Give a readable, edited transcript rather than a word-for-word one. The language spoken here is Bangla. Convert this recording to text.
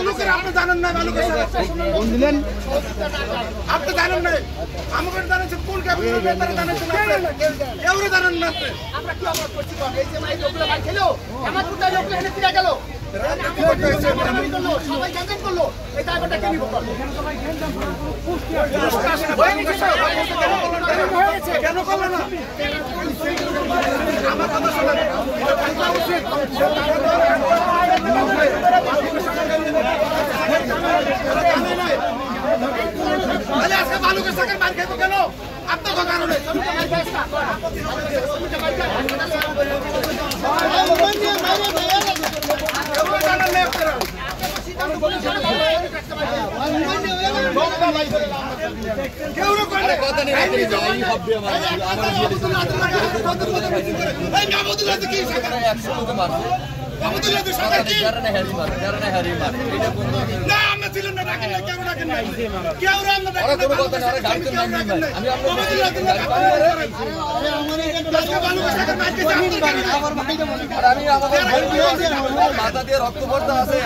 লোকের আপনি জানেন না ভালো করে দিলেন আপনি জানেন না আমাকে জানাচ্ছেন কোন ক্যাবিনেট নেতারা জানাচ্ছেন কেউ জানেন না আমরা কি অপরাধ করছি এই যে মাই লোকগুলো ভাই খেলো আমার কোথায় লোকগুলো এখানে ফিরে গেল সবাই জানতেন করলো এই দায়ভারটা কে নিব কেন করলো না আমার কথা শোনেন আজকে বালুকের সাথে মার খেতো কেন আপনার কারণে মাথা দিয়ে রক্ত পড়তে আছে